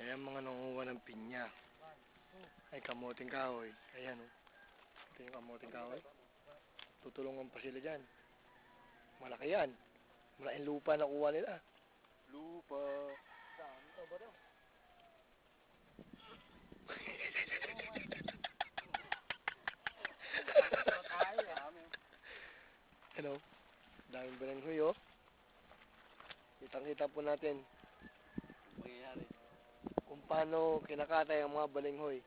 Ayan mga nangunguha ng pinya. Ay, kamuting kahoy. Ayan, oh. Ito yung kamuting kahoy. Tutulungan pa sila dyan. Malaki yan. Malaking lupa na kuha nila. Lupa. Saan ka ba daw? Ano? Daming balanghoy, oh. Kitang-kita po natin Mangyayari. kung paano kinakatay ang mga balinghoy.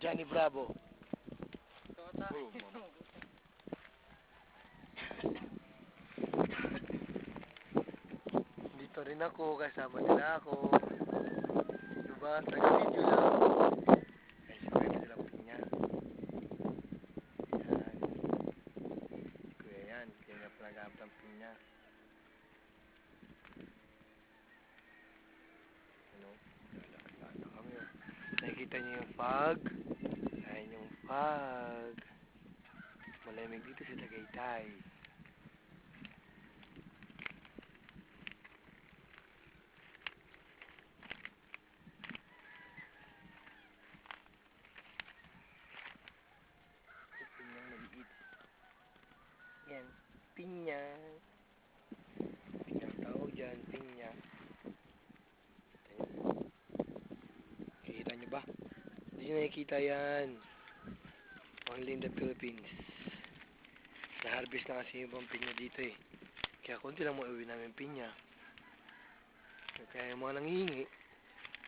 Johnny Bravo. Dito rin ako, kasama nila ako. Diba? Taga-video lang. Ay, siyempre may silang pinya. Yan. Kuya yan. Kaya nga panagamit ang pinya. Ano? Lalakad kami. Nakikita niyo yung fog? Ayan yung fog. Malamig dito sa Tagaytay. Pinyang maliit. Yan. Pinya. Pinyang tawag dyan. Pinya. Nakikita nyo ba? Hindi nyo nakikita yan. Only in the Philippines. Na-harvest na kasi yung pinya dito eh. Kaya konti lang mauwi namin pinya. Kaya yung mga nangihingi,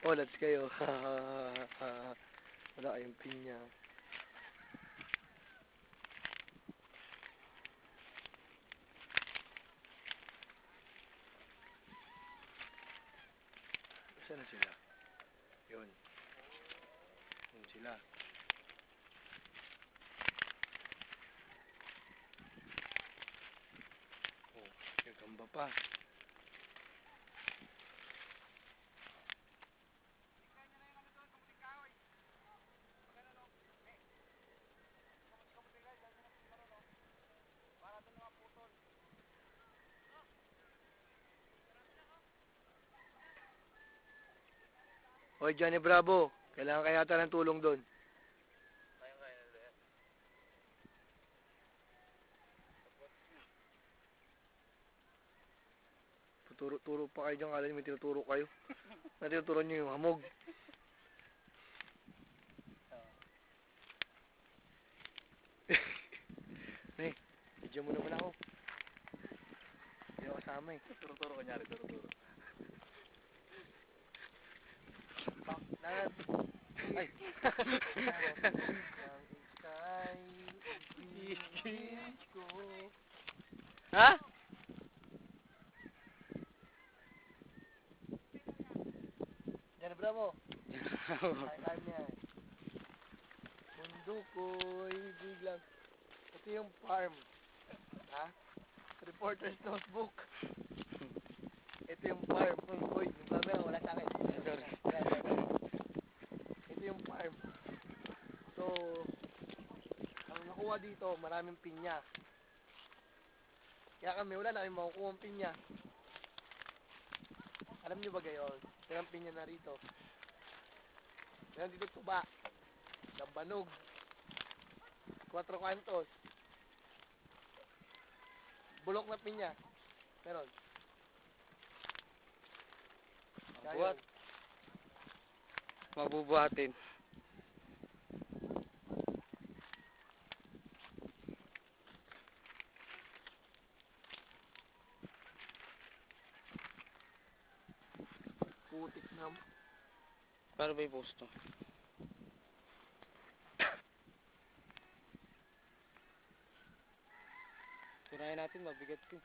oh, that's kayo. Wala kayong pinya. Saan na sila? Yun. Yun sila. Oh, gagamba pa. Hoy, Johnny Bravo. Kailangan kaya yata ng tulong doon. Kaya na yan. Tuturo pa kayo dyan. Kala nyo may tinuturo kayo. Na tinuturo nyo yung hamog. Eh, video mo naman ako. Hindi ako kasama eh. Turo-turo kanyari, turo-turo. Baklan. Ay. Ha? Johnny Bravo. Ay niya. Mundo ko'y biglang. Ito yung farm. Ha? Reporter's notebook. Ito yung farm. Uy, yung camera wala sa akin. Ito yung farm. So, ang nakuha dito, maraming pinya. Kaya kami, wala namin makukuha ang pinya. Alam niyo ba gayon? Ilang pinya na rito. Meron dito tuba. Lambanog. 4 kantos. Bulok na pinya. Meron. Buhat. Mabubuhatin. Putik na. Para ba i-post to? Kunain natin, mabigat ko.